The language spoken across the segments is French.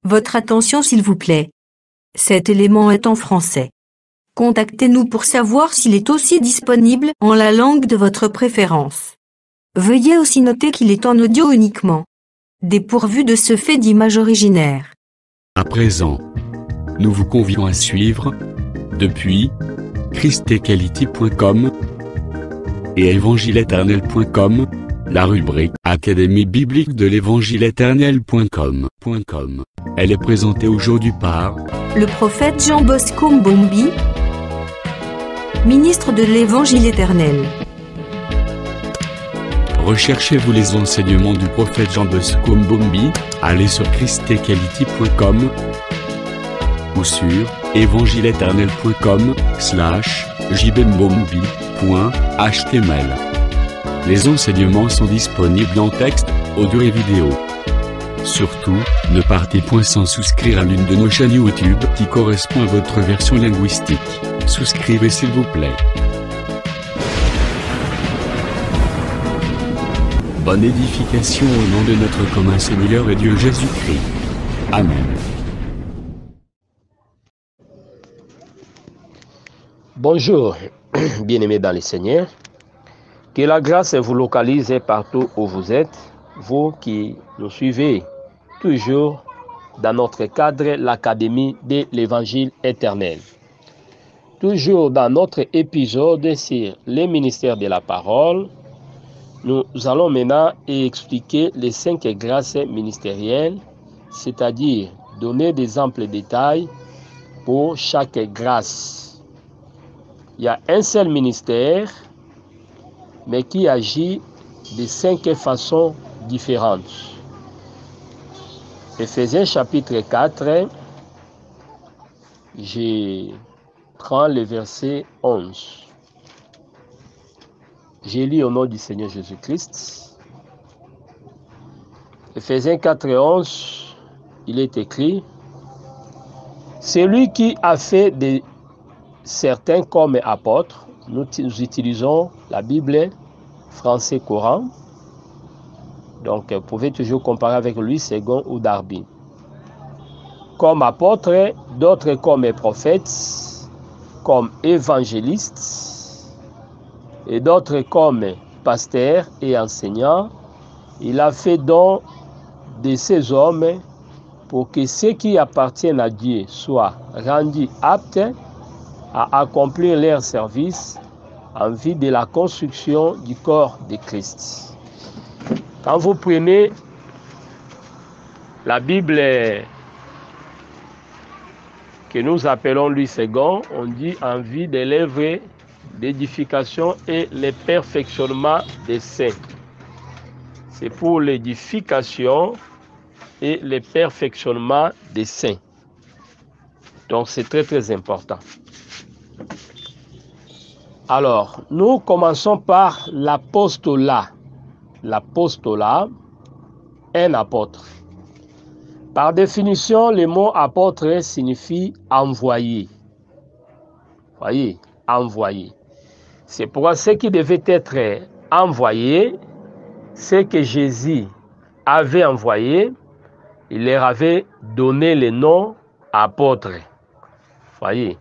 Votre attention s'il vous plaît. Cet élément est en français. Contactez-nous pour savoir s'il est aussi disponible en la langue de votre préférence. Veuillez aussi noter qu'il est en audio uniquement, dépourvu de ce fait d'image originaire. À présent, nous vous convions à suivre, depuis christequality.com et évangile-éternel.com, la rubrique Académie biblique de l'évangile-éternel.com. Elle est présentée aujourd'hui par le prophète Jean Bosco Mbombi, ministre de l'Évangile éternel. Recherchez-vous les enseignements du prophète Jean Bosco Mbombi, allez sur christequality.com ou sur évangile-éternel.com/jbmbombi.html. Les enseignements sont disponibles en texte, audio et vidéo. Surtout, ne partez point sans souscrire à l'une de nos chaînes YouTube qui correspond à votre version linguistique. Souscrivez s'il vous plaît. Bonne édification au nom de notre commun Seigneur et Dieu Jésus-Christ. Amen. Bonjour, bien-aimés dans le Seigneur. Que la grâce vous localise partout où vous êtes, vous qui nous suivez toujours dans notre cadre, l'Académie de l'Évangile éternel. Toujours dans notre épisode sur les ministères de la parole, nous allons maintenant expliquer les 5 grâces ministérielles, c'est-à-dire donner des amples détails pour chaque grâce. Il y a un seul ministère, mais qui agit de 5 façons différentes. Éphésiens chapitre 4, je prends le verset 11. J'ai lu au nom du Seigneur Jésus-Christ. Éphésiens 4, 11, il est écrit: celui qui a fait de certains comme apôtres, nous utilisons la Bible français courant, donc vous pouvez toujours comparer avec Louis II ou Darby. Comme apôtres, d'autres comme prophètes, comme évangélistes, et d'autres comme pasteurs et enseignants. Il a fait don de ces hommes pour que ceux qui appartiennent à Dieu soient rendus aptes à accomplir leur service en vue de la construction du corps de Christ. Quand vous prenez la Bible que nous appelons Louis II, on dit en vue de l'œuvre d'édification et le perfectionnement des saints. C'est pour l'édification et le perfectionnement des saints. Donc c'est très très important. Alors, nous commençons par l'apostolat. L'apostolat, un apôtre. Par définition, le mot apôtre signifie envoyé. Voyez, envoyé. C'est pourquoi ce qui devait être envoyé, ce que Jésus avait envoyé, il leur avait donné le nom apôtre. Voyez,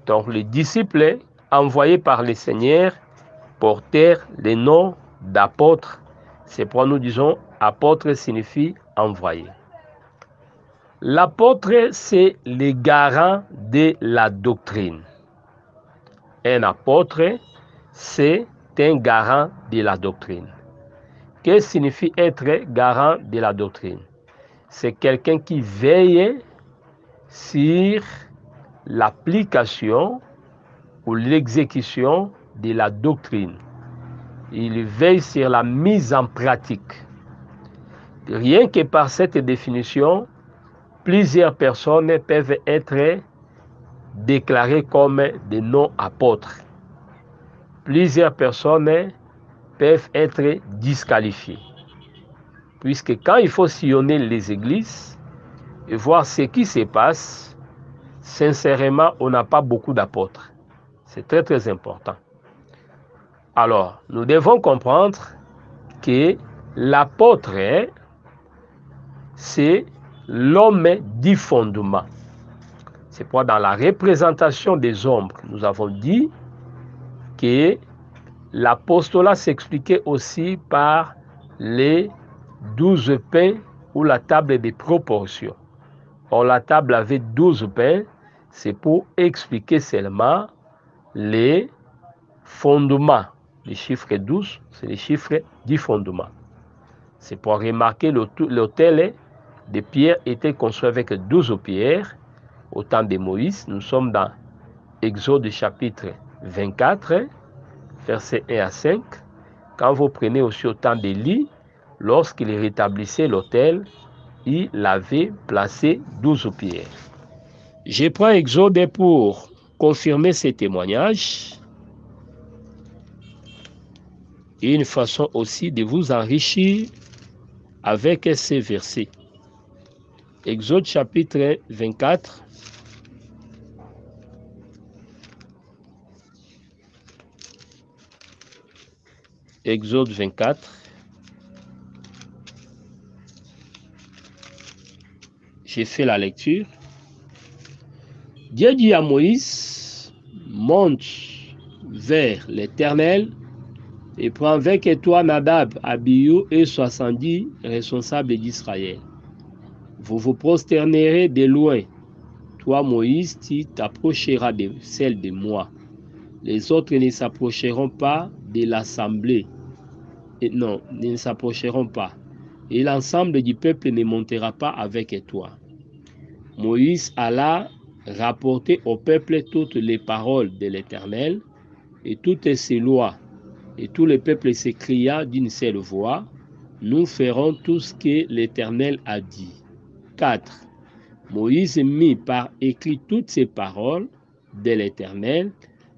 donc les disciples envoyés par le Seigneur portèrent le nom d'apôtre. C'est pourquoi nous disons apôtre signifie envoyé. L'apôtre, c'est le garant de la doctrine. Un apôtre, c'est un garant de la doctrine. Que signifie être garant de la doctrine? C'est quelqu'un qui veille sur l'application ou l'exécution de la doctrine. Il veille sur la mise en pratique. Rien que par cette définition, plusieurs personnes peuvent être déclarées comme des non-apôtres. Plusieurs personnes peuvent être disqualifiées. Puisque quand il faut sillonner les églises et voir ce qui se passe, sincèrement, on n'a pas beaucoup d'apôtres. C'est très très important. Alors, nous devons comprendre que l'apôtre, c'est l'homme dit fondement. C'est pourquoi dans la représentation des ombres, nous avons dit que l'apostolat s'expliquait aussi par les 12 pains ou la table des proportions. Or, la table avait 12 pains, c'est pour expliquer seulement les fondements. Le chiffre 12, c'est le chiffre du fondement. C'est pour remarquer l'autel de pierre était construit avec 12 pierres au temps de Moïse. Nous sommes dans Exode chapitre 24, versets 1 à 5. Quand vous prenez aussi au temps d'Élie, lorsqu'il rétablissait l'autel, il avait placé 12 pierres. Je prends Exode pour confirmer ces témoignages. Et une façon aussi de vous enrichir avec ces versets. Exode chapitre 24. Exode 24. J'ai fait la lecture. Dieu dit à Moïse, monte vers l'Éternel et prends avec toi Nadab, Abihu et 70 responsables d'Israël. Vous vous prosternerez de loin. Toi, Moïse, tu t'approcheras de celle de moi. Les autres ne s'approcheront pas de l'assemblée. Non, ils ne s'approcheront pas. Et l'ensemble du peuple ne montera pas avec toi. Moïse alla rapporter au peuple toutes les paroles de l'Éternel et toutes ses lois. Et tout le peuple s'écria d'une seule voix, nous ferons tout ce que l'Éternel a dit. 4. Moïse mit par écrit toutes ces paroles de l'Éternel.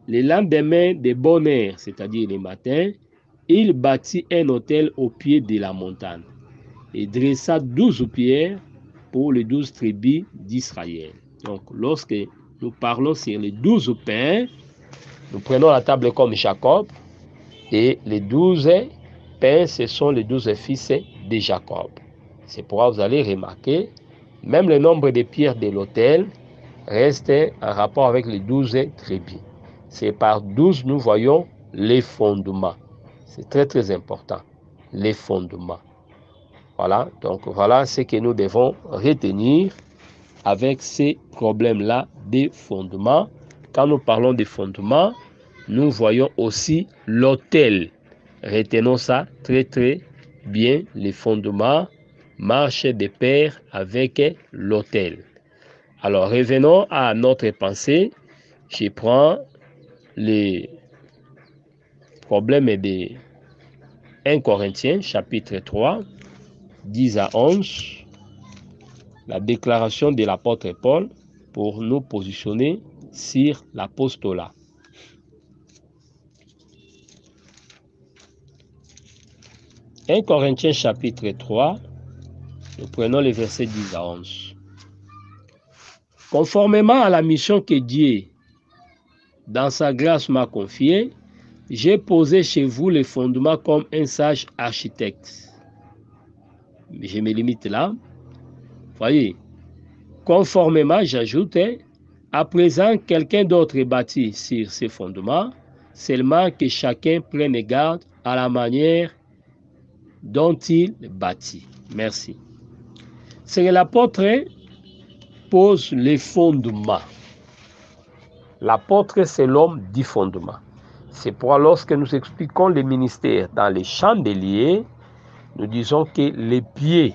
Le lendemain de bonne heure, c'est-à-dire le matin, il bâtit un autel au pied de la montagne et dressa 12 pierres pour les 12 tribus d'Israël. Donc, lorsque nous parlons sur les 12 pains, nous prenons la table comme Jacob. Et les 12 pains, ce sont les 12 fils de Jacob. C'est pourquoi vous allez remarquer, même le nombre de pierres de l'autel reste en rapport avec les 12 tribus. C'est par 12 nous voyons les fondements. C'est très très important, les fondements. Voilà, donc voilà ce que nous devons retenir avec ces problèmes-là des fondements. Quand nous parlons des fondements, nous voyons aussi l'autel. Retenons ça très très bien. Les fondements marchent de pair avec l'autel. Alors revenons à notre pensée. Je prends les problèmes de 1 Corinthiens chapitre 3, 10 à 11. La déclaration de l'apôtre Paul pour nous positionner sur l'apostolat. 1 Corinthiens chapitre 3, nous prenons les versets 10 à 11. Conformément à la mission que Dieu, dans sa grâce, m'a confiée, j'ai posé chez vous les fondements comme un sage architecte. Je me limite là. Voyez, conformément, j'ajoute, à présent, quelqu'un d'autre est bâti sur ces fondements, seulement que chacun prenne garde à la manière dont il bâtit. Merci. C'est que l'apôtre pose les fondements. L'apôtre, c'est l'homme du fondement. C'est pourquoi lorsque nous expliquons les ministères dans les chandeliers, nous disons que les pieds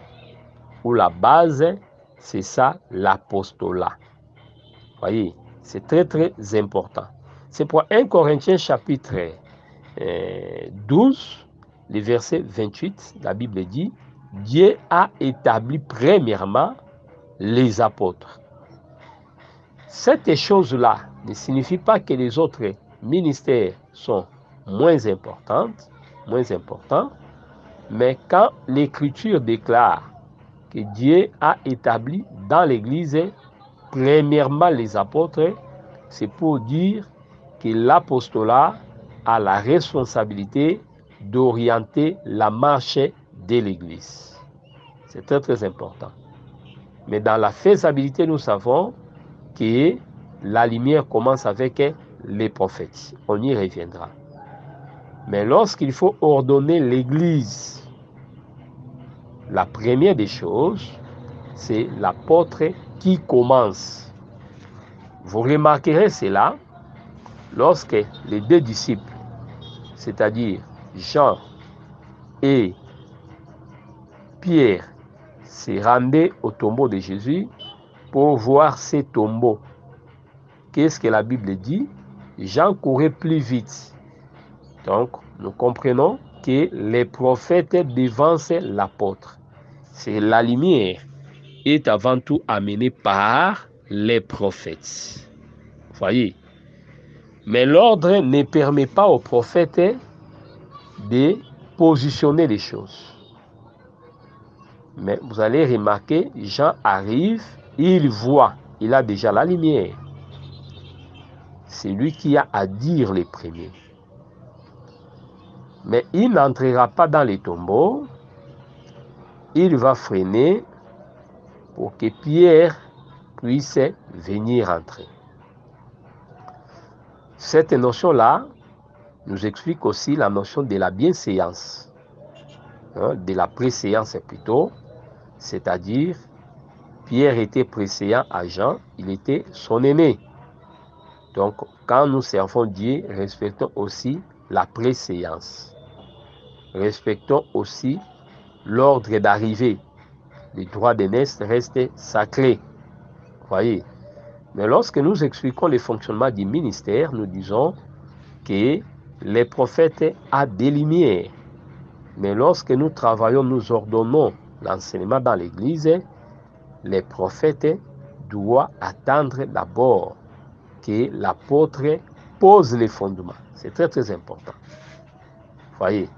ou la base, c'est ça l'apostolat. Voyez, c'est très très important. C'est pour 1 Corinthiens chapitre 12, le verset 28, la Bible dit, Dieu a établi premièrement les apôtres. Cette chose-là ne signifie pas que les autres ministères sont moins importants, mais quand l'Écriture déclare que Dieu a établi dans l'Église premièrement les apôtres, c'est pour dire que l'apostolat a la responsabilité d'orienter la marche de l'Église. C'est très très important. Mais dans la faisabilité, nous savons que la lumière commence avec les prophètes. On y reviendra. Mais lorsqu'il faut ordonner l'Église, la première des choses, c'est l'apôtre qui commence. Vous remarquerez cela lorsque les deux disciples, c'est-à-dire Jean et Pierre, se rendaient au tombeau de Jésus pour voir ces tombeaux. Qu'est-ce que la Bible dit? Jean courait plus vite. Donc, nous comprenons que les prophètes devancent l'apôtre. C'est la lumière est avant tout amenée par les prophètes. Voyez. Mais l'ordre ne permet pas aux prophètes de positionner les choses. Mais vous allez remarquer, Jean arrive, il voit, il a déjà la lumière. C'est lui qui a à dire les premiers. Mais il n'entrera pas dans les tombeaux. Il va freiner pour que Pierre puisse venir entrer. Cette notion-là nous explique aussi la notion de la bienséance, de la préséance plutôt, c'est-à-dire Pierre était préséant à Jean, il était son aîné. Donc, quand nous servons Dieu, respectons aussi la préséance. Respectons aussi l'ordre d'arrivée. Les droits d'aînesse restent sacrés. Voyez. Mais lorsque nous expliquons le fonctionnement du ministère, nous disons que les prophètes ont des lumières. Mais lorsque nous travaillons, nous ordonnons l'enseignement dans l'Église, les prophètes doivent attendre d'abord que l'apôtre pose les fondements. C'est très très important. Voyez.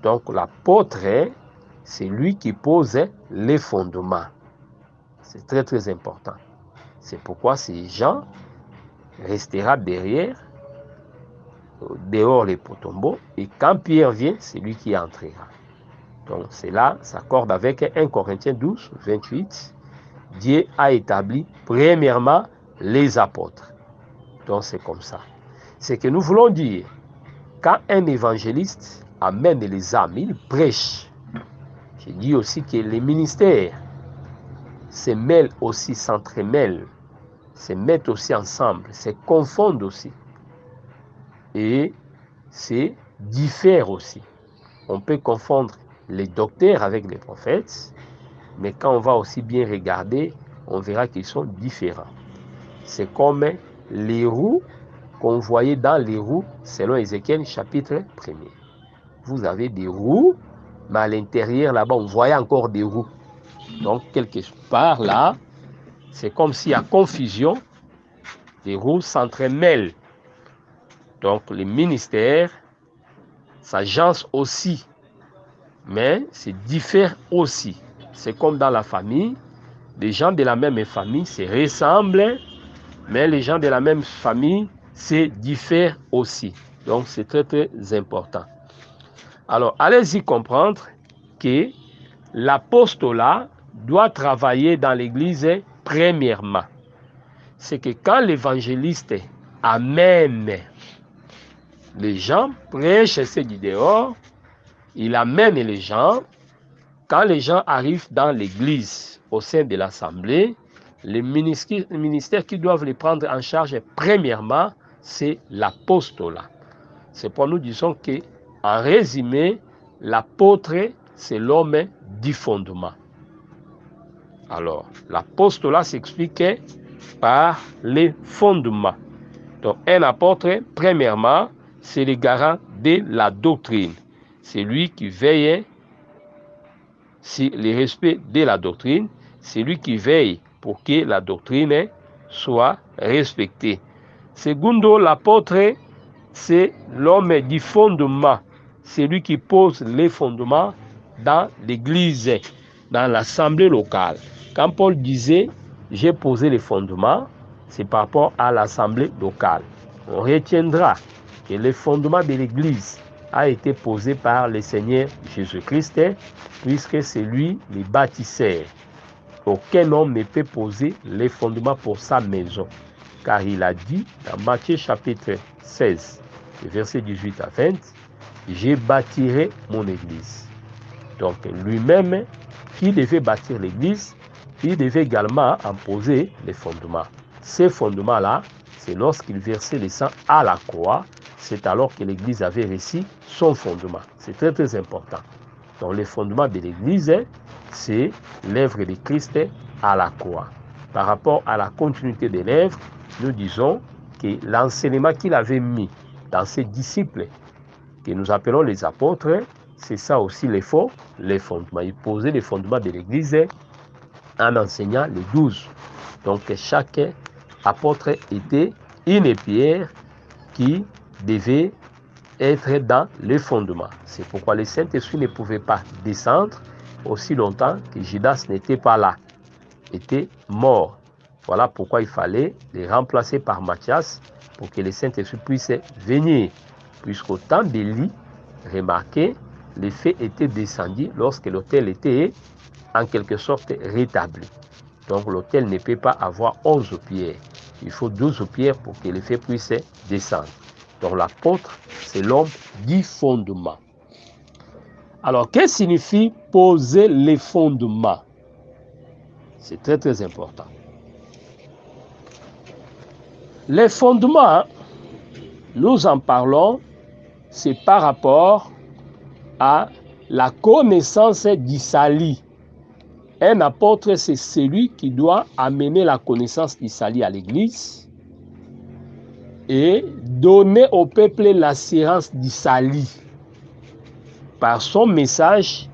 Donc l'apôtre, c'est lui qui pose les fondements. C'est très très important. C'est pourquoi ces gens restera derrière, dehors les tombeaux, et quand Pierre vient, c'est lui qui entrera. Donc cela s'accorde avec 1 Corinthiens 12, 28. Dieu a établi premièrement les apôtres. Donc c'est comme ça. C'est que nous voulons dire, quand un évangéliste amène les âmes, il prêche. Je dis aussi que les ministères se mêlent aussi, s'entremêlent, se mettent aussi ensemble, se confondent aussi. Et se diffèrent aussi. On peut confondre les docteurs avec les prophètes, mais quand on va aussi bien regarder, on verra qu'ils sont différents. C'est comme les roues qu'on voyait dans les roues, selon Ézéchiel chapitre 1er. Vous avez des roues, mais à l'intérieur, là-bas, on voyait encore des roues. Donc, quelque part là, c'est comme s'il y a confusion, les roues s'entremêlent. Donc, les ministères s'agencent aussi, mais c'est diffère aussi. C'est comme dans la famille, les gens de la même famille se ressemblent, mais les gens de la même famille se diffèrent aussi. Donc, c'est très, très important. Alors, allez-y comprendre que l'apostolat doit travailler dans l'Église premièrement. C'est que quand l'évangéliste amène les gens, prêche ceux du dehors, il amène les gens. Quand les gens arrivent dans l'Église, au sein de l'Assemblée, les ministères qui doivent les prendre en charge premièrement, c'est l'apostolat. C'est pour nous disons que, en résumé, l'apôtre, c'est l'homme du fondement. Alors, l'apostolat s'explique par les fondements. Donc, un apôtre, premièrement, c'est le garant de la doctrine. C'est lui qui veille sur le respect de la doctrine. C'est lui qui veille pour que la doctrine soit respectée. Secondo, l'apôtre, c'est l'homme du fondement. C'est lui qui pose les fondements dans l'église, dans l'assemblée locale. Quand Paul disait « j'ai posé les fondements », c'est par rapport à l'assemblée locale. On retiendra que le fondement de l'église a été posé par le Seigneur Jésus-Christ, puisque c'est lui le bâtisseur. aucun homme ne peut poser les fondements pour sa maison. Car il a dit dans Matthieu chapitre 16, versets 18 à 20, « Je bâtirai mon église ». Donc lui-même, qui devait bâtir l'église, il devait également en poser les fondements. Ces fondements-là, c'est lorsqu'il versait le sang à la croix, c'est alors que l'église avait reçu son fondement. C'est très très important. Donc les fondements de l'église, c'est l'œuvre de Christ à la croix. Par rapport à la continuité de l'œuvre, nous disons que l'enseignement qu'il avait mis dans ses disciples, que nous appelons les apôtres, c'est ça aussi les fondements. Il posait les fondements de l'église en enseignant les 12. Donc chaque apôtre était une pierre qui devait être dans les fondements. C'est pourquoi le Saint-Esprit ne pouvait pas descendre aussi longtemps que Judas n'était pas là, était mort. Voilà pourquoi il fallait les remplacer par Matthias pour que le Saint-Esprit puisse venir. Puisqu'au temps d'Élie, remarquez, les feux étaient descendus lorsque l'autel était en quelque sorte rétabli. Donc l'autel ne peut pas avoir 11 pierres. Il faut 12 pierres pour que les feux puissent descendre. Donc l'apôtre, c'est l'homme du fondement. Alors, qu'est-ce que signifie poser les fondements? C'est très très important. Les fondements, nous en parlons, c'est par rapport à la connaissance du salut. Un apôtre, c'est celui qui doit amener la connaissance du salut à l'Église et donner au peuple l'assurance du salut. Par son message,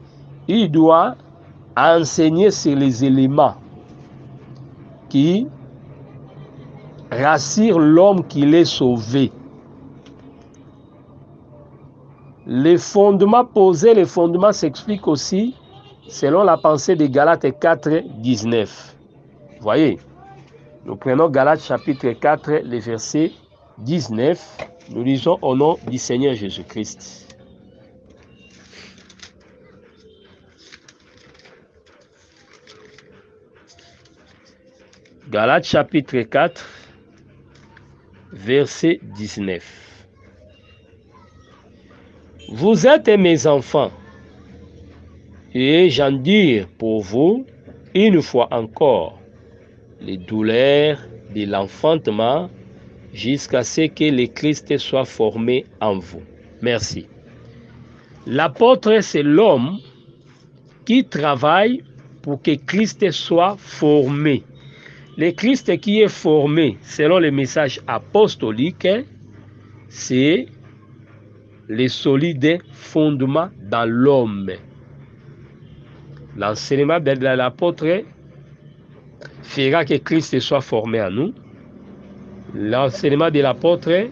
il doit enseigner sur les éléments qui rassurent l'homme qu'il est sauvé. Les fondements posés, les fondements s'expliquent aussi selon la pensée de Galates 4, 19. Voyez, nous prenons Galates chapitre 4, le verset 19. Nous lisons au nom du Seigneur Jésus-Christ. Galates chapitre 4, verset 19. Vous êtes mes enfants, et j'en dis pour vous, une fois encore, les douleurs de l'enfantement jusqu'à ce que le Christ soit formé en vous. Merci. L'apôtre, c'est l'homme qui travaille pour que Christ soit formé. Le Christ qui est formé selon le message apostolique, c'est les solides fondements dans l'homme. L'enseignement de l'apôtre fera que Christ soit formé en nous. L'enseignement de l'apôtre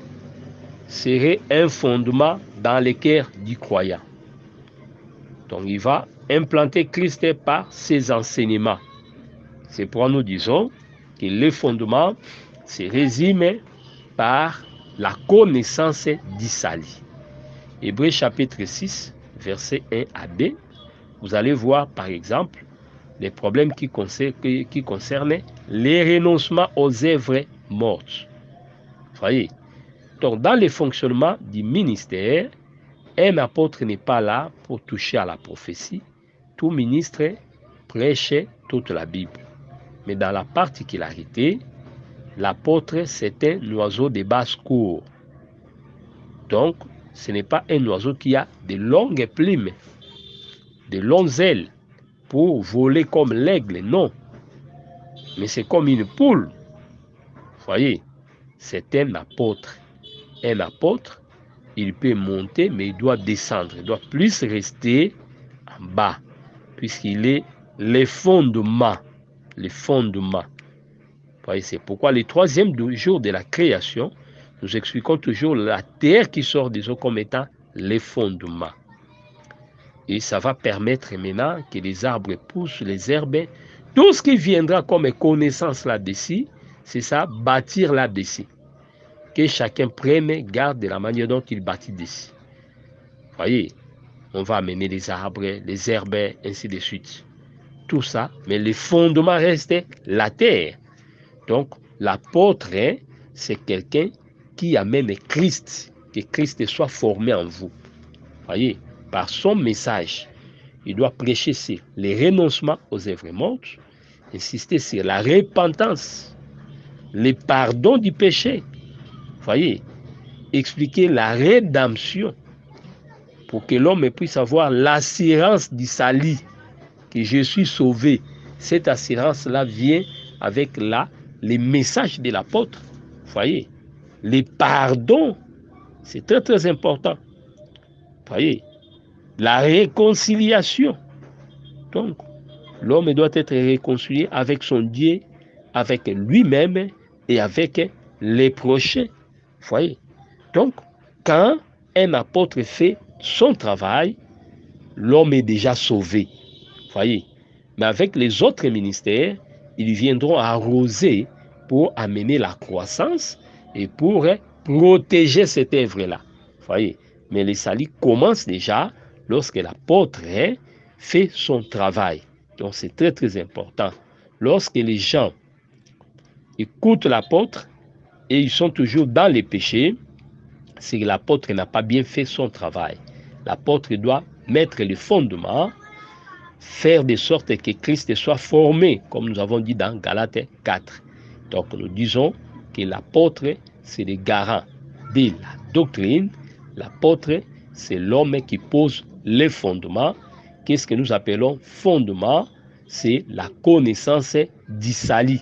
serait un fondement dans le cœur du croyant. Donc il va implanter Christ par ses enseignements. C'est pourquoi nous disons que le fondement se résume par la connaissance du salut. Hébreux chapitre 6, versets 1 à 2, vous allez voir par exemple les problèmes qui concernent les renoncements aux œuvres mortes. Voyez, donc dans le fonctionnement du ministère, un apôtre n'est pas là pour toucher à la prophétie. Tout ministre prêche toute la Bible. Mais dans la particularité, l'apôtre, c'est un oiseau de basse-cour. Donc, ce n'est pas un oiseau qui a de longues plumes, de longues ailes pour voler comme l'aigle, non. Mais c'est comme une poule. Voyez, c'est un apôtre. Un apôtre, il peut monter, mais il doit descendre. Il doit plus rester en bas, puisqu'il est les fondements. Les fondements. Voyez, c'est pourquoi le troisième jour de la création, nous expliquons toujours la terre qui sort des eaux comme étant les fondements. Et ça va permettre maintenant que les arbres poussent, les herbes, tout ce qui viendra comme connaissance là-dessus, c'est ça, bâtir là-dessus. Que chacun prenne garde de la manière dont il bâtit dessus. Voyez, on va amener les arbres, les herbes, ainsi de suite. tout ça, mais le fondement reste la terre. Donc, l'apôtre, c'est quelqu'un qui amène Christ, que Christ soit formé en vous. Voyez, par son message, il doit prêcher sur le renoncement aux œuvres mortes, insister sur la repentance, le pardon du péché. Voyez, expliquer la rédemption pour que l'homme puisse avoir l'assurance du salut, que je suis sauvé. Cette assurance-là vient avec les messages de l'apôtre. Voyez, les pardons, c'est très très important. Voyez, la réconciliation. Donc, l'homme doit être réconcilié avec son Dieu, avec lui-même et avec les prochains. Voyez, donc, quand un apôtre fait son travail, l'homme est déjà sauvé. Voyez, mais avec les autres ministères, ils viendront arroser pour amener la croissance et pour protéger cette œuvre-là. Voyez, mais le salut commence déjà lorsque l'apôtre fait son travail. Donc c'est très très important. Lorsque les gens écoutent l'apôtre et ils sont toujours dans les péchés, c'est que l'apôtre n'a pas bien fait son travail. L'apôtre doit mettre les fondements, faire de sorte que Christ soit formé, comme nous avons dit dans Galates 4. Donc nous disons que l'apôtre, c'est le garant de la doctrine. L'apôtre, c'est l'homme qui pose les fondements. Qu'est-ce que nous appelons fondement? C'est la connaissance du salut.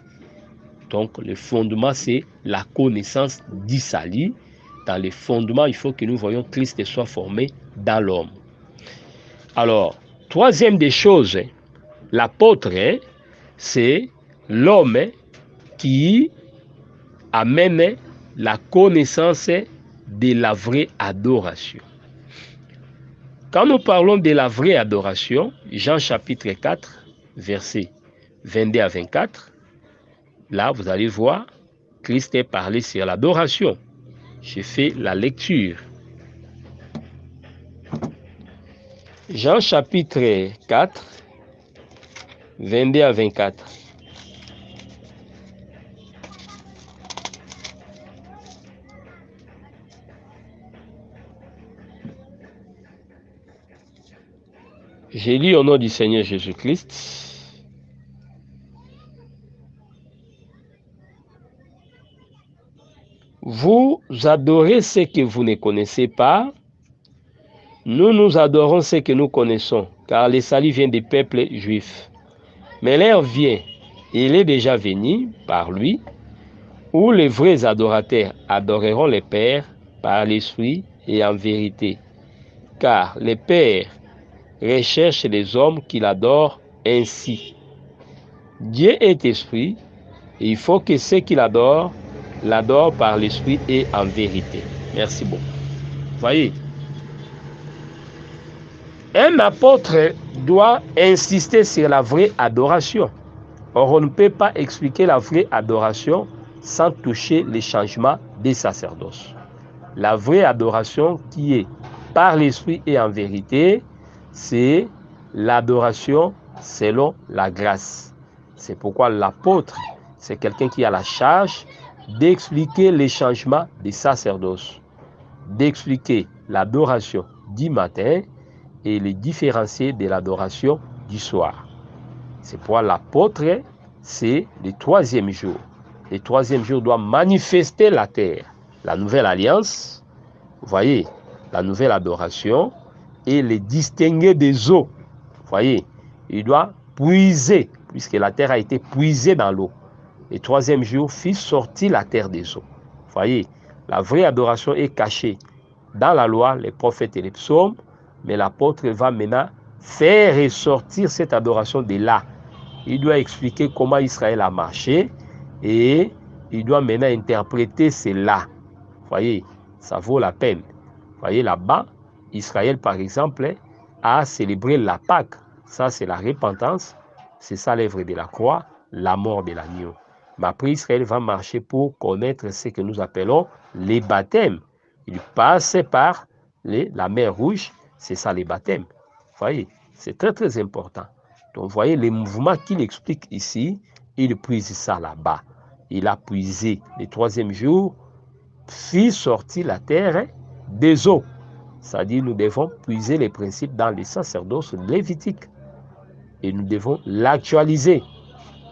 Donc le fondement, c'est la connaissance du salut. Dans les fondements, il faut que nous voyions Christ soit formé dans l'homme. Alors, troisième des choses, l'apôtre, c'est l'homme qui amène la connaissance de la vraie adoration. Quand nous parlons de la vraie adoration, Jean chapitre 4, versets 22 à 24, là vous allez voir, Christ est parlé sur l'adoration. J'ai fait la lecture. Jean chapitre 4, 22 à 24. J'ai lu au nom du Seigneur Jésus-Christ. Vous adorez ce que vous ne connaissez pas. Nous adorons ce que nous connaissons, car le salut vient des peuples juifs. Mais l'heure vient, et il est déjà venu par lui, où les vrais adorateurs adoreront le Père par l'Esprit et en vérité. Car le Père recherche les hommes qui l'adorent ainsi. Dieu est esprit, et il faut que ceux qui l'adorent par l'Esprit et en vérité. Merci beaucoup. Voyez, un apôtre doit insister sur la vraie adoration. Or, on ne peut pas expliquer la vraie adoration sans toucher les changements des sacerdoces. La vraie adoration qui est par l'Esprit et en vérité, c'est l'adoration selon la grâce. C'est pourquoi l'apôtre, c'est quelqu'un qui a la charge d'expliquer les changements des sacerdoces, d'expliquer l'adoration du matin et les différencier de l'adoration du soir. C'est pourquoi l'apôtre, c'est le troisième jour. Le troisième jour doit manifester la terre, la nouvelle alliance, vous voyez, la nouvelle adoration, et les distinguer des eaux. Vous voyez, il doit puiser, puisque la terre a été puisée dans l'eau. Le troisième jour fit sortir la terre des eaux. Vous voyez, la vraie adoration est cachée dans la loi, les prophètes et les psaumes, mais l'apôtre va maintenant faire ressortir cette adoration de là. Il doit expliquer comment Israël a marché et il doit maintenant interpréter cela. Vous voyez, ça vaut la peine. Vous voyez, là-bas, Israël, par exemple, a célébré la Pâque. Ça, c'est la repentance. C'est ça l'œuvre de la croix, la mort de l'agneau. Mais après, Israël va marcher pour connaître ce que nous appelons les baptêmes. Il passe par la mer Rouge. C'est ça les baptêmes. Vous voyez, c'est très très important. Donc, vous voyez, les mouvements qu'il explique ici, il puise ça là-bas. Il a puisé le troisième jour, fit sortir la terre des eaux. C'est-à-dire, nous devons puiser les principes dans les sacerdoces lévitiques. Et nous devons l'actualiser.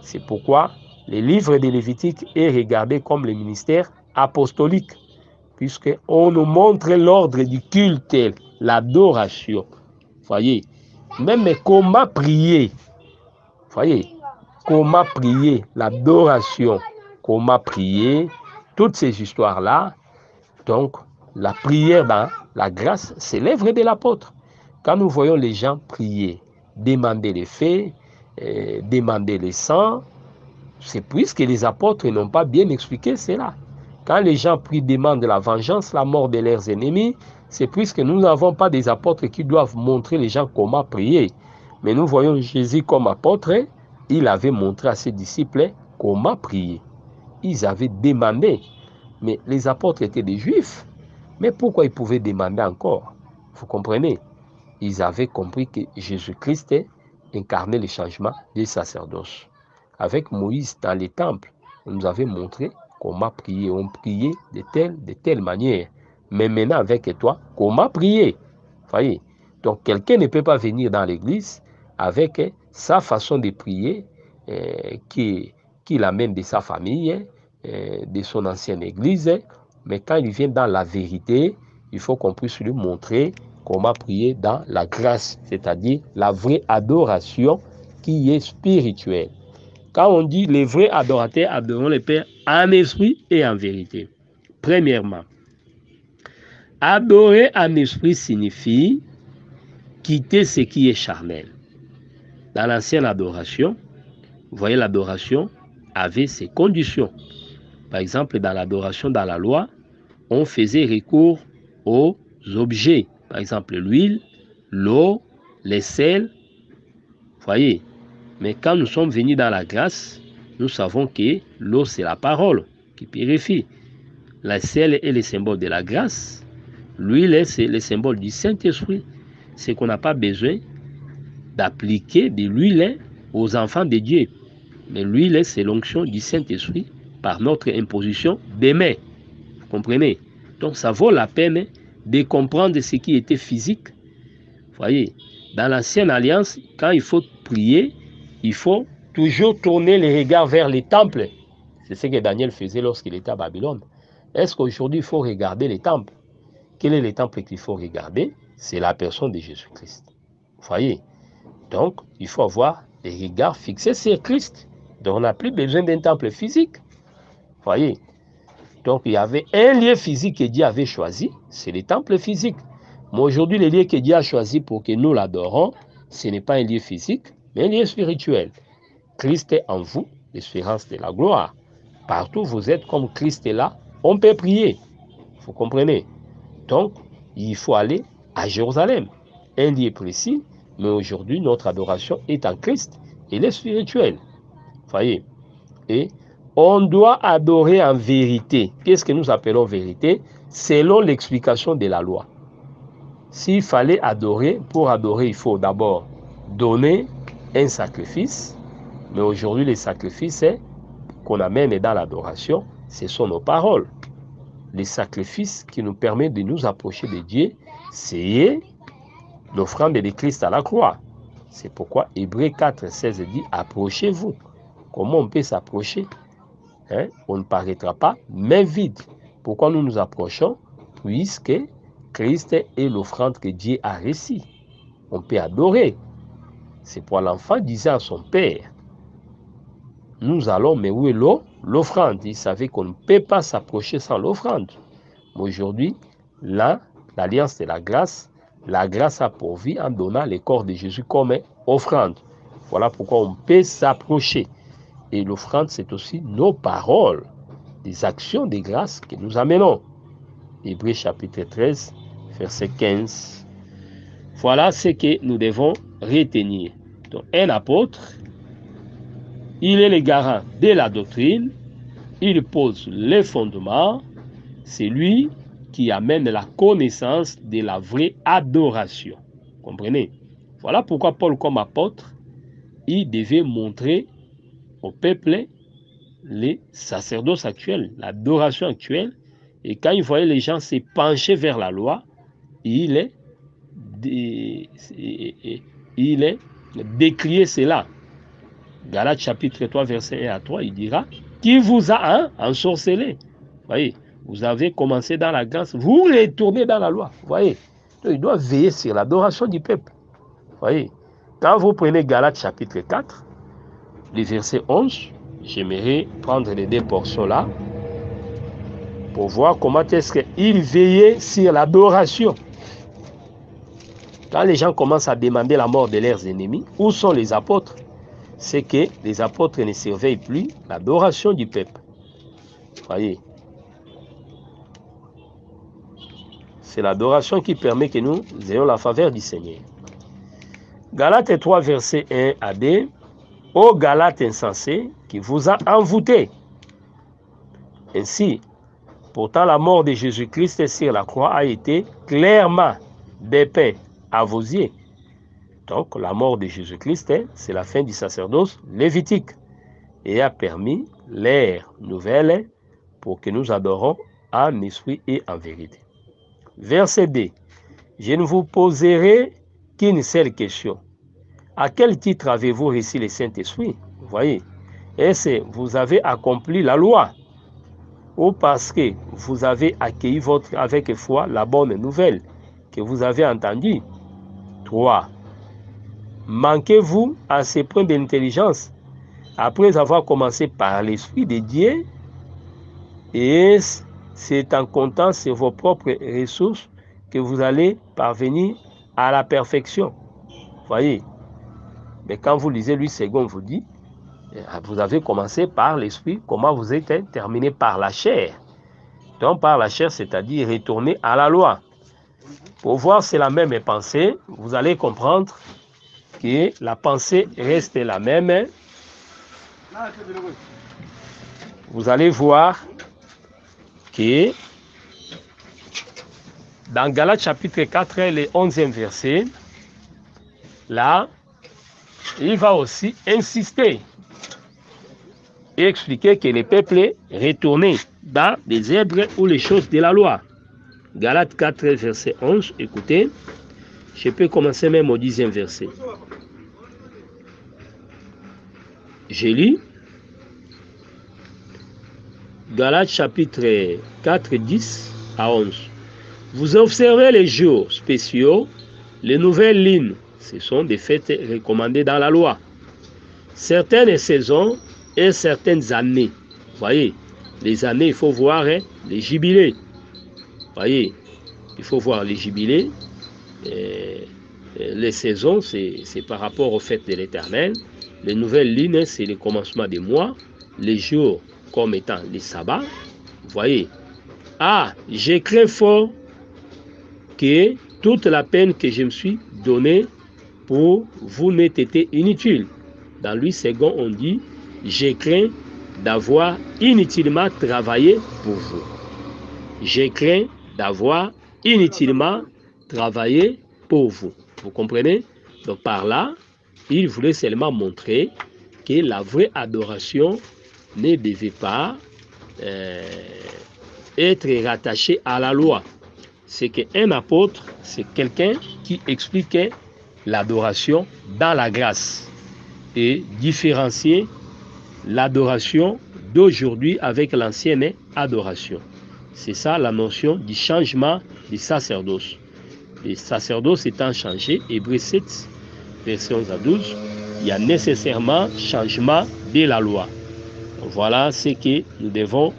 C'est pourquoi le livre de Lévitique est regardé comme le ministère apostolique, puisqu'on nous montre l'ordre du culte, l'adoration. Voyez, même comment prier, voyez, comment prier, l'adoration, comment prier, toutes ces histoires-là. Donc, la prière dans la grâce, c'est l'œuvre de l'apôtre. Quand nous voyons les gens prier, demander les faits, demander les sangs, c'est puisque les apôtres n'ont pas bien expliqué cela. Quand les gens prient, demandent la vengeance, la mort de leurs ennemis, c'est puisque nous n'avons pas des apôtres qui doivent montrer les gens comment prier. Mais nous voyons Jésus comme apôtre, il avait montré à ses disciples comment prier. Ils avaient demandé, mais les apôtres étaient des juifs. Mais pourquoi ils pouvaient demander encore? Vous comprenez? Ils avaient compris que Jésus-Christ incarnait le changement des sacerdoces. Avec Moïse dans les temples, on nous avait montré comment prier. On priait de telle manière. Mais maintenant avec toi, comment prier? Voyez? Donc quelqu'un ne peut pas venir dans l'église avec sa façon de prier qu'il amène de sa famille, de son ancienne église. Mais quand il vient dans la vérité, il faut qu'on puisse lui montrer comment prier dans la grâce, c'est-à-dire la vraie adoration qui est spirituelle. Quand on dit les vrais adorateurs adoreront le Père en esprit et en vérité. Premièrement, adorer en esprit signifie quitter ce qui est charnel. Dans l'ancienne adoration, vous voyez, l'adoration avait ses conditions. Par exemple, dans l'adoration dans la loi, on faisait recours aux objets. Par exemple, l'huile, l'eau, les sels. Voyez. Mais quand nous sommes venus dans la grâce, nous savons que l'eau, c'est la parole qui purifie. La sel est le symbole de la grâce. L'huile, c'est le symbole du Saint-Esprit. C'est qu'on n'a pas besoin d'appliquer de l'huile aux enfants de Dieu. Mais l'huile, c'est l'onction du Saint-Esprit par notre imposition des mains. Vous comprenez? Donc, ça vaut la peine de comprendre ce qui était physique. Vous voyez, dans l'ancienne alliance, quand il faut prier, il faut toujours tourner les regards vers les temples. C'est ce que Daniel faisait lorsqu'il était à Babylone. Est-ce qu'aujourd'hui, il faut regarder les temples? Quel est le temple qu'il faut regarder? C'est la personne de Jésus-Christ. Vous voyez? Donc, il faut avoir les regards fixés sur Christ. Donc, on n'a plus besoin d'un temple physique. Vous voyez? Donc, il y avait un lieu physique que Dieu avait choisi, c'est le temple physique. Mais aujourd'hui, le lieu que Dieu a choisi pour que nous l'adorons, ce n'est pas un lieu physique, mais un lieu spirituel. Christ est en vous, l'espérance de la gloire. Partout où vous êtes comme Christ est là, on peut prier. Vous comprenez? Donc, il faut aller à Jérusalem, un lieu précis, mais aujourd'hui, notre adoration est en Christ. Il est spirituel. Vous voyez? Et on doit adorer en vérité. Qu'est-ce que nous appelons vérité? Selon l'explication de la loi. S'il fallait adorer, pour adorer, il faut d'abord donner un sacrifice. Mais aujourd'hui, les sacrifices qu'on amène dans l'adoration, ce sont nos paroles. Les sacrifices qui nous permettent de nous approcher de Dieu, c'est l'offrande de Christ à la croix. C'est pourquoi Hébreux 4,16 dit « Approchez-vous ». Comment on peut s'approcher? On ne paraîtra pas main vide. Pourquoi nous nous approchons? Puisque Christ est l'offrande que Dieu a reçue. On peut adorer. C'est pour l'enfant disait à son père, nous allons, mais où est l'eau? L'offrande. Il savait qu'on ne peut pas s'approcher sans l'offrande. Mais aujourd'hui, là, l'alliance de la grâce a pourvu en donnant le corps de Jésus comme offrande. Voilà pourquoi on peut s'approcher. Et l'offrande, c'est aussi nos paroles, des actions de grâce que nous amenons. Hébreux chapitre 13, verset 15. Voilà ce que nous devons retenir. Donc, un apôtre, il est le garant de la doctrine, il pose les fondements, c'est lui qui amène la connaissance de la vraie adoration. Comprenez? Voilà pourquoi Paul, comme apôtre, il devait montrer au peuple les sacerdoces actuels, l'adoration actuelle. Et quand il voyait les gens se pencher vers la loi, il décrié cela. Galates chapitre 3, verset 1 à 3, il dira, qui vous a ensorcelé. Voyez, vous avez commencé dans la grâce, vous retournez dans la loi. Voyez, donc, il doit veiller sur l'adoration du peuple. Voyez, quand vous prenez Galates chapitre 4, le verset 11, j'aimerais prendre les deux portions là pour voir comment est-ce qu'il veillait sur l'adoration. Quand les gens commencent à demander la mort de leurs ennemis, où sont les apôtres? C'est que les apôtres ne surveillent plus l'adoration du peuple. Voyez. C'est l'adoration qui permet que nous ayons la faveur du Seigneur. Galates 3, verset 1 à 2. Ô Galates insensés, qui vous a envoûtés. Ainsi, pourtant la mort de Jésus-Christ sur la croix a été clairement dépeinte à vos yeux. Donc, la mort de Jésus-Christ, c'est la fin du sacerdoce lévitique et a permis l'ère nouvelle pour que nous adorons en esprit et en vérité. Verset 2. Je ne vous poserai qu'une seule question. À quel titre avez-vous reçu le Saint-Esprit? Vous voyez, est-ce que vous avez accompli la loi ou parce que vous avez accueilli avec foi la bonne nouvelle que vous avez entendue? 3. Manquez-vous à ces points d'intelligence après avoir commencé par l'Esprit de Dieu et c'est en comptant sur vos propres ressources que vous allez parvenir à la perfection? Voyez. Mais quand vous lisez Louis II, vous dit, vous avez commencé par l'Esprit, comment vous êtes terminé par la chair. Donc par la chair, c'est-à-dire retourner à la loi. Pour voir si c'est la même pensée, vous allez comprendre que la pensée reste la même. Vous allez voir que dans Galates chapitre 4, le 11e verset, là, il va aussi insister et expliquer que le peuple retournait dans les œuvres ou les choses de la loi. Galates 4, verset 11, écoutez, je peux commencer même au 10e verset. Je lis Galates chapitre 4, 10 à 11. Vous observez les jours spéciaux, les nouvelles lignes, ce sont des fêtes recommandées dans la loi. Certaines saisons et certaines années. Voyez, les années, il faut voir les jubilés. Voyez, il faut voir les jubilés. Les saisons, c'est par rapport aux fêtes de l'Éternel. Les nouvelles lignes, c'est le commencement des mois. Les jours comme étant les sabbats. Voyez. Ah, j'ai craint fort que toute la peine que je me suis donnée pour vous n'ait été inutile. Dans Louis II, on dit, j'ai craint d'avoir inutilement travaillé pour vous. J'ai craint d'avoir inutilement travaillé pour vous. Vous comprenez? Donc par là, il voulait seulement montrer que la vraie adoration ne devait pas être rattachée à la loi. C'est qu'un apôtre, c'est quelqu'un qui expliquait l'adoration dans la grâce et différencier l'adoration d'aujourd'hui avec l'ancienne adoration. C'est ça la notion du changement du sacerdoce. Les sacerdoces étant changés, Hébreux 7, verset 11 à 12, il y a nécessairement changement de la loi. Voilà ce que nous devons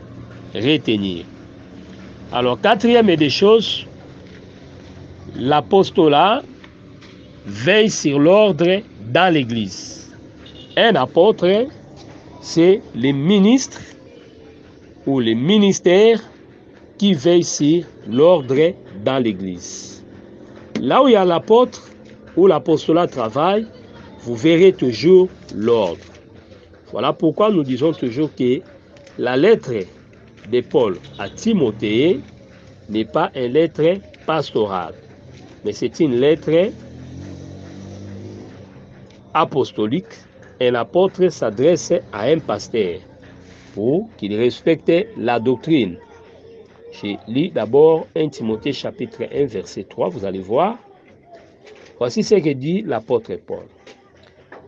retenir. Alors, quatrième des choses, l'apostolat veille sur l'ordre dans l'Église. Un apôtre, c'est les ministres ou les ministères qui veillent sur l'ordre dans l'Église. Là où il y a l'apôtre ou l'apostolat travaille, vous verrez toujours l'ordre. Voilà pourquoi nous disons toujours que la lettre de Paul à Timothée n'est pas une lettre pastorale, mais c'est une lettre apostolique un apôtre s'adresse à un pasteur pour qu'il respecte la doctrine. Je lis d'abord 1 Timothée chapitre 1 verset 3, vous allez voir. Voici ce que dit l'apôtre Paul.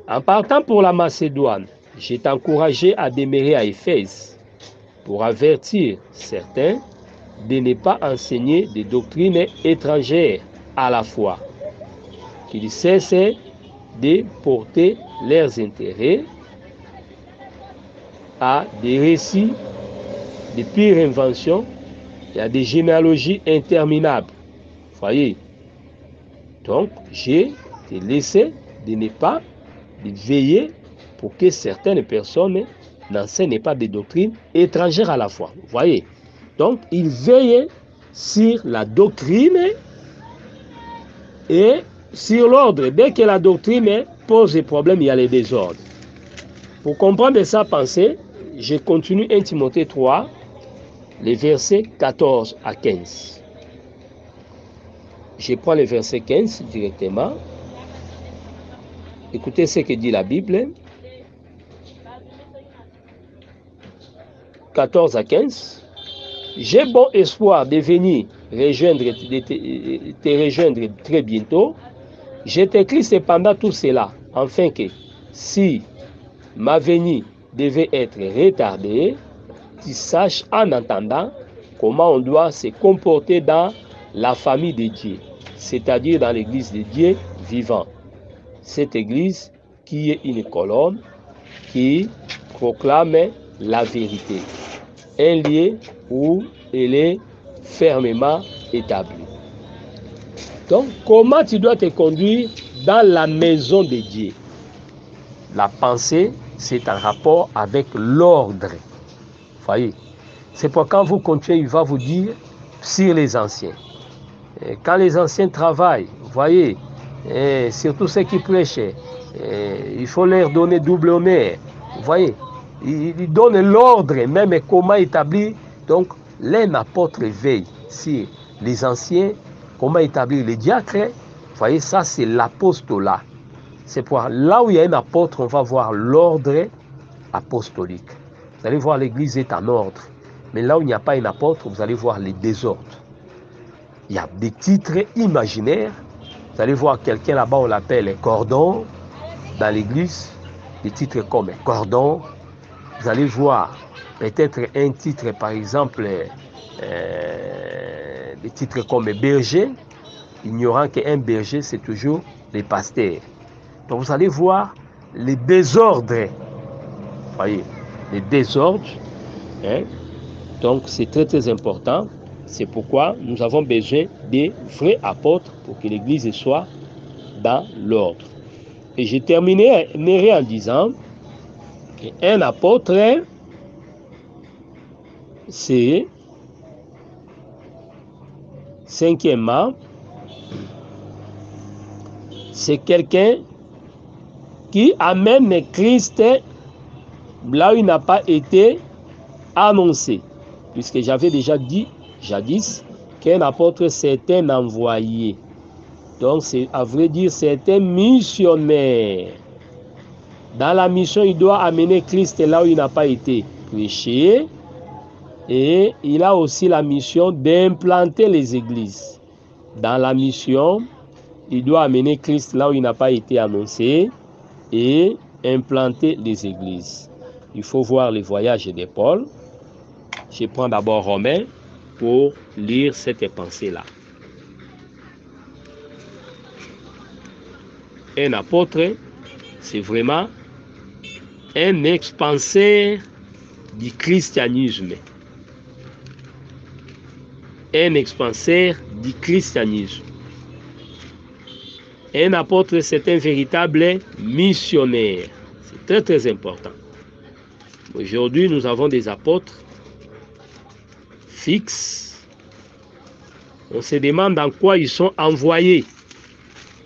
En partant pour la Macédoine, j'ai encouragé à demeurer à Éphèse pour avertir certains de ne pas enseigner des doctrines étrangères à la foi, qu'ils cessent de porter leurs intérêts à des récits de pires inventions et à des généalogies interminables. Voyez. Donc, j'ai laissé de ne pas veiller pour que certaines personnes n'enseignent pas des doctrines étrangères à la foi. Voyez. Donc, il veille sur la doctrine et sur l'ordre. Dès que la doctrine pose des problèmes, il y a les désordres. Pour comprendre sa pensée, je continue 1 Timothée 3, les versets 14 à 15. Je prends le verset 15 directement. Écoutez ce que dit la Bible. 14 à 15. J'ai bon espoir de venir te rejoindre très bientôt. Je t'écris cependant tout cela, afin que si ma venue devait être retardée, tu saches en attendant comment on doit se comporter dans la famille de Dieu, c'est-à-dire dans l'église de Dieu vivant. Cette église qui est une colonne qui proclame la vérité. Un lieu où elle est fermement établie. Donc, comment tu dois te conduire dans la maison de Dieu? La pensée, c'est un rapport avec l'ordre. Voyez, c'est pour quand vous continuez, il va vous dire sur les anciens. Et quand les anciens travaillent, voyez, et surtout ceux qui prêchent, il faut leur donner double honneur. Vous voyez, il donne l'ordre, même comment établir. Donc, l'un apôtre veille sur les anciens, comment établir les diacres. Vous voyez, ça c'est l'apostolat. C'est pour là où il y a un apôtre, on va voir l'ordre apostolique. Vous allez voir l'église est en ordre. Mais là où il n'y a pas un apôtre, vous allez voir les désordres. Il y a des titres imaginaires. Vous allez voir quelqu'un là-bas, on l'appelle cordon dans l'église. Des titres comme cordon. Vous allez voir peut-être un titre, par exemple, des titres comme berger, ignorant qu'un berger, c'est toujours les pasteurs. Donc vous allez voir les désordres. Voyez, les désordres. Hein? Donc c'est très très important. C'est pourquoi nous avons besoin des vrais apôtres pour que l'église soit dans l'ordre. Et je terminerai en disant qu'un apôtre, c'est, cinquièmement, c'est quelqu'un qui amène Christ là où il n'a pas été annoncé. Puisque j'avais déjà dit jadis qu'un apôtre c'est un envoyé. Donc c'est à vrai dire c'est un missionnaire. Dans la mission, il doit amener Christ là où il n'a pas été prêché. Et il a aussi la mission d'implanter les églises. Dans la mission, il doit amener Christ là où il n'a pas été annoncé et implanter les églises. Il faut voir les voyages de Paul. Je prends d'abord Romains pour lire cette pensée-là. Un apôtre, c'est vraiment un expanseur du christianisme. Un expanseur du christianisme. Un apôtre, c'est un véritable missionnaire. C'est très très important. Aujourd'hui, nous avons des apôtres fixes. On se demande en quoi ils sont envoyés.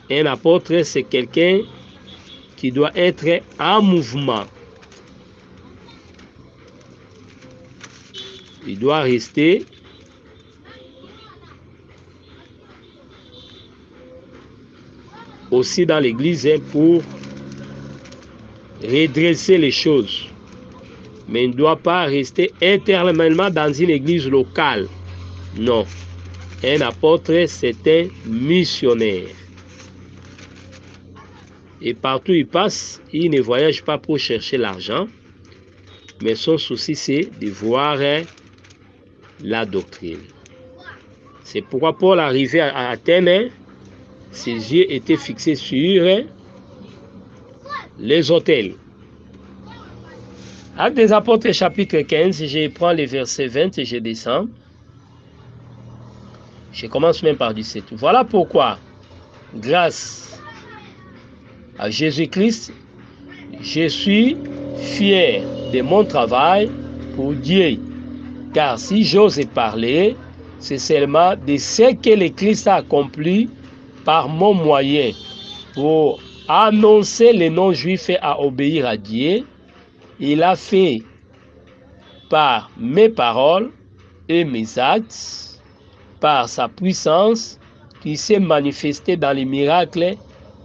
Un apôtre, c'est quelqu'un qui doit être en mouvement. Il doit rester aussi dans l'église pour redresser les choses. Mais il ne doit pas rester éternellement dans une église locale. Non. Un apôtre, c'est un missionnaire. Et partout où il passe, il ne voyage pas pour chercher l'argent, mais son souci, c'est de voir la doctrine. C'est pourquoi Paul, arrivé à Athènes, ses yeux étaient fixés sur les autels. Actes des Apôtres, chapitre 15, je prends les versets 20 et je descends. Je commence même par 17. Voilà pourquoi, grâce à Jésus-Christ, je suis fier de mon travail pour Dieu. Car si j'ose parler, c'est seulement de ce que le Christ a accompli par mon moyen pour annoncer les non-juifs à obéir à Dieu. Il a fait par mes paroles et mes actes, par sa puissance qui s'est manifestée dans les miracles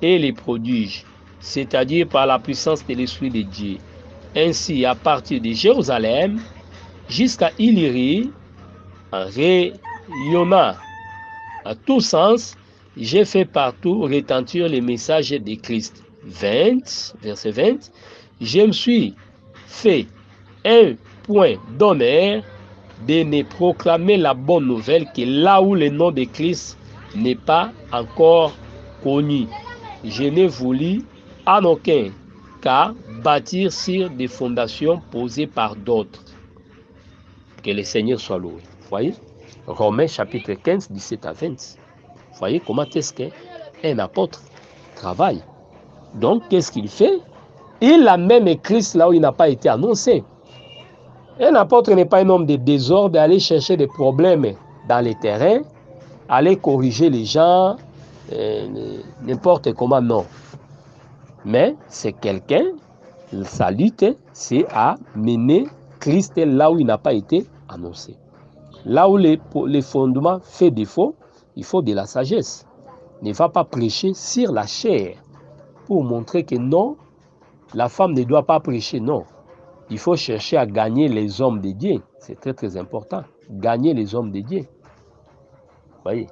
et les prodiges, c'est-à-dire par la puissance de l'Esprit de Dieu. Ainsi, à partir de Jérusalem jusqu'à Illyrie, en rayonnant à tous sens, j'ai fait partout retentir les messages de Christ. 20, verset 20, je me suis fait un point d'honneur de ne proclamer la bonne nouvelle que là où le nom de Christ n'est pas encore connu. Je n'ai voulu en aucun cas bâtir sur des fondations posées par d'autres. Que le Seigneur soit loué. Voyez, Romains chapitre 15, 17 à 20. Voyez comment est-ce qu'un apôtre travaille. Donc, qu'est-ce qu'il fait? Il a même Christ là où il n'a pas été annoncé. Un apôtre n'est pas un homme de désordre, aller chercher des problèmes dans les terrains, aller corriger les gens, n'importe comment, non. Mais c'est quelqu'un, sa lutte, c'est à mener Christ là où il n'a pas été annoncé. Là où les fondements fait défaut, il faut de la sagesse. Ne va pas prêcher sur la chair pour montrer que non, la femme ne doit pas prêcher, non. Il faut chercher à gagner les hommes de Dieu. C'est très très important. Gagner les hommes de Dieu. Voyez.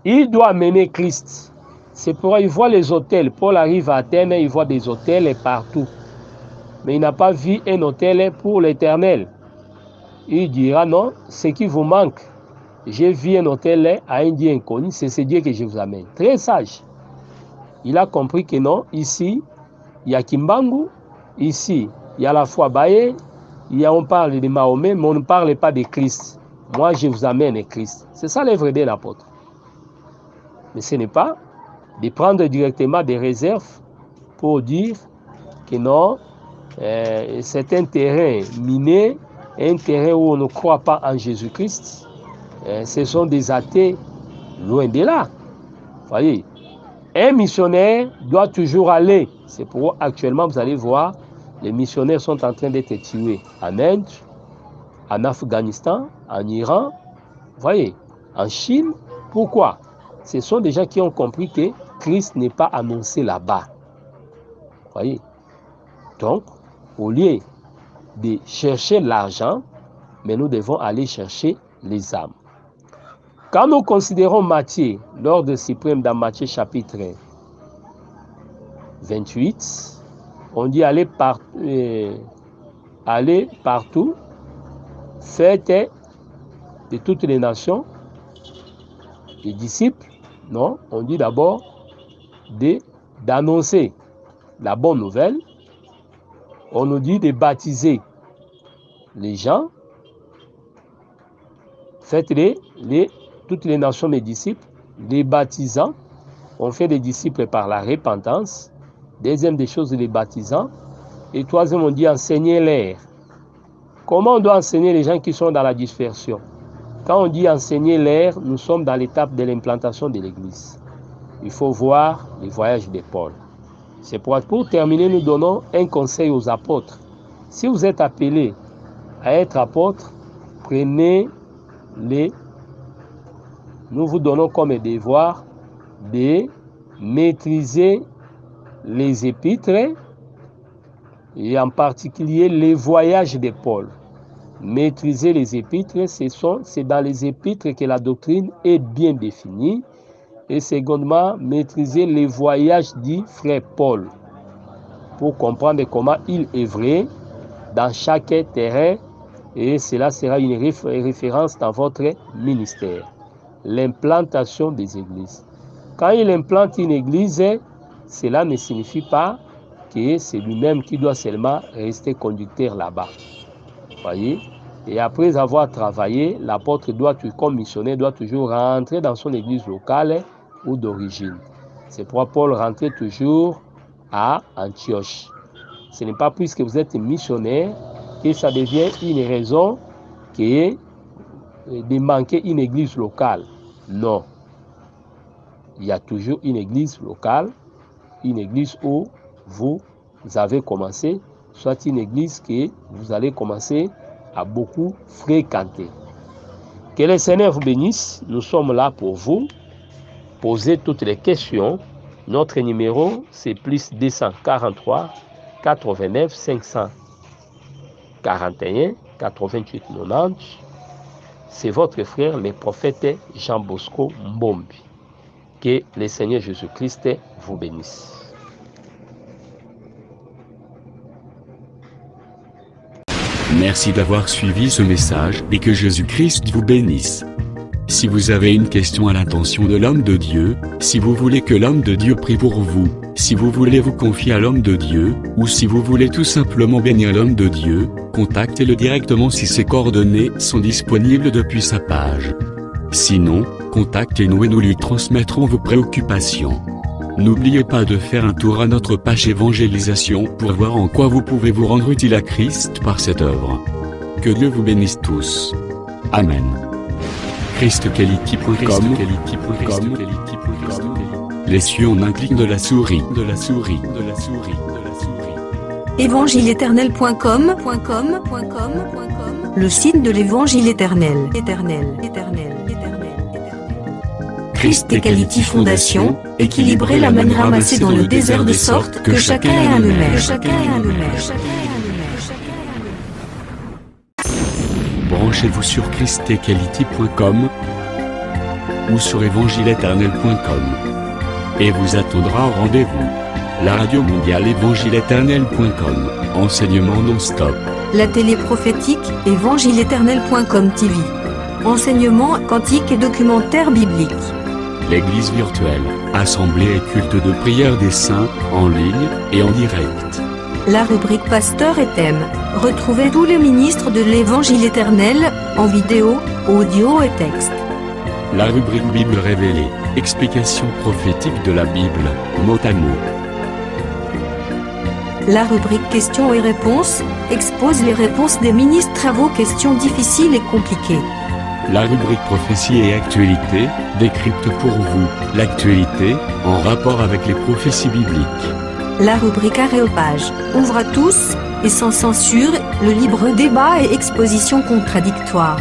Il doit mener Christ. C'est pourquoi il voit les hôtels. Paul arrive à Athènes, il voit des hôtels partout. Mais il n'a pas vu un hôtel pour l'Éternel. Il dira non, ce qui vous manque. J'ai vu un hôtel à un Dieu inconnu, c'est ce Dieu que je vous amène. Très sage. Il a compris que non, ici, il y a Kimbangu, ici, il y a la foi Baye, on parle de Mahomet, mais on ne parle pas de Christ. Moi, je vous amène Christ. C'est ça l'œuvre de l'apôtre. Mais ce n'est pas de prendre directement des réserves pour dire que non, c'est un terrain miné, un terrain où on ne croit pas en Jésus-Christ. Ce sont des athées loin de là. Voyez, un missionnaire doit toujours aller. C'est pourquoi actuellement, vous allez voir, les missionnaires sont en train d'être tués en Inde, en Afghanistan, en Iran, voyez, en Chine. Pourquoi? Ce sont des gens qui ont compris que Christ n'est pas annoncé là-bas. Voyez. Donc, au lieu de chercher l'argent, mais nous devons aller chercher les âmes. Quand nous considérons Matthieu, l'ordre suprême dans Matthieu chapitre 28, on dit aller partout, faites de toutes les nations, les disciples, non, on dit d'abord d'annoncer la bonne nouvelle, on nous dit de baptiser les gens, faites toutes les nations mes disciples, les baptisants, on fait des disciples par la repentance. Deuxième des choses, les baptisants. Et troisième, on dit enseigner-les. Comment on doit enseigner les gens qui sont dans la dispersion? Quand on dit enseigner-les, nous sommes dans l'étape de l'implantation de l'Église. Il faut voir les voyages de Paul. C'est pour terminer, nous donnons un conseil aux apôtres. Si vous êtes appelés à être apôtres, prenez-les. Nous vous donnons comme devoir de maîtriser les épîtres et en particulier les voyages de Paul. Maîtriser les épîtres, c'est dans les épîtres que la doctrine est bien définie. Et secondement, maîtriser les voyages du frère Paul pour comprendre comment il œuvrait dans chaque terrain, et cela sera une référence dans votre ministère. L'implantation des églises. Quand il implante une église, cela ne signifie pas que c'est lui-même qui doit seulement rester conducteur là-bas. Voyez? Et après avoir travaillé, l'apôtre comme missionnaire, doit toujours rentrer dans son église locale ou d'origine. C'est pourquoi Paul rentrait toujours à Antioche. Ce n'est pas puisque vous êtes missionnaire que ça devient une raison de manquer une église locale. Non. Il y a toujours une église locale, une église où vous avez commencé, soit une église que vous allez commencer à beaucoup fréquenter. Que le Seigneur vous bénisse. Nous sommes là pour vous. Posez toutes les questions. Notre numéro, c'est plus 243 89 541 88 90. C'est votre frère, le prophète Jean Bosco Mbombi. Que le Seigneur Jésus-Christ vous bénisse. Merci d'avoir suivi ce message et que Jésus-Christ vous bénisse. Si vous avez une question à l'intention de l'homme de Dieu, si vous voulez que l'homme de Dieu prie pour vous, si vous voulez vous confier à l'homme de Dieu, ou si vous voulez tout simplement bénir l'homme de Dieu, contactez-le directement si ses coordonnées sont disponibles depuis sa page. Sinon, contactez-nous et nous lui transmettrons vos préoccupations. N'oubliez pas de faire un tour à notre page évangélisation pour voir en quoi vous pouvez vous rendre utile à Christ par cette œuvre. Que Dieu vous bénisse tous. Amen. ChristQuality.com. Les cieux en un clic de la souris. Évangile-éternel.com. Le site de l'Évangile éternel. Christ et Quality Fondation, équilibrer la manne ramassée dans le désert de sorte que chacun ait un maire. Branchez-vous sur ChristEquality.com ou sur évangile-éternel.com et vous attendra au rendez-vous. La radio mondiale évangile-éternel.com, enseignement non-stop. La télé prophétique, évangile-éternel.com TV. Enseignement quantique et documentaire biblique. L'église virtuelle, assemblée et culte de prière des saints, en ligne et en direct. La rubrique Pasteur et thème. Retrouvez tous les ministres de l'Évangile éternel, en vidéo, audio et texte. La rubrique Bible révélée, explication prophétique de la Bible, mot à mot. La rubrique questions et réponses, expose les réponses des ministres à vos questions difficiles et compliquées. La rubrique prophétie et actualité, décrypte pour vous, l'actualité, en rapport avec les prophéties bibliques. La rubrique Aréopage, ouvre à tous, et sans censure, le libre débat et exposition contradictoire.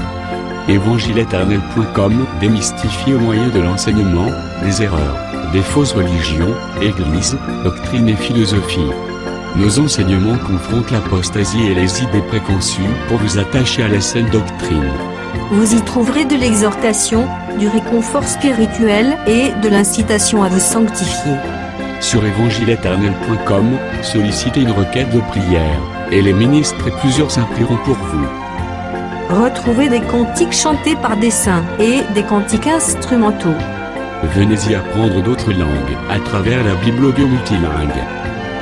Évangile-éternel.com, démystifié au moyen de l'enseignement, des erreurs, des fausses religions, églises, doctrines et philosophies. Nos enseignements confrontent l'apostasie et les idées préconçues pour vous attacher à la saine doctrine. Vous y trouverez de l'exhortation, du réconfort spirituel et de l'incitation à vous sanctifier. Sur évangile-éternel.com, sollicitez une requête de prière, et les ministres et plusieurs implieront pour vous. Retrouvez des cantiques chantés par des saints et des cantiques instrumentaux. Venez y apprendre d'autres langues à travers la Bible audio multilingue.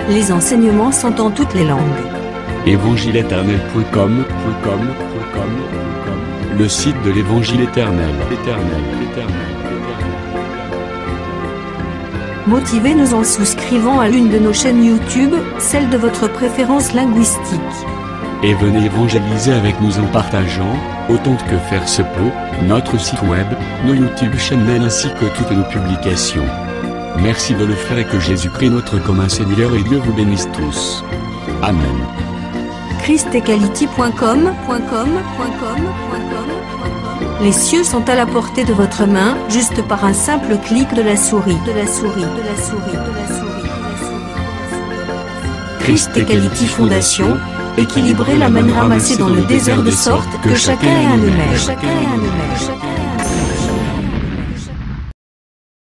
Les enseignements sont en toutes les langues. évangile-éternel.com, le site de l'Évangile éternel. Motivez-nous en souscrivant à l'une de nos chaînes YouTube, celle de votre préférence linguistique. Et venez évangéliser avec nous en partageant, autant que faire se peut, notre site web, nos YouTube channels ainsi que toutes nos publications. Merci de le faire et que Jésus-Christ notre commun Seigneur et Dieu vous bénisse tous. Amen. ChristEquality.com. Les cieux sont à la portée de votre main, juste par un simple clic de la souris. Christ Equality Foundation, équilibrer la manne ramassée dans le désert de sorte que chacun ait un aimère.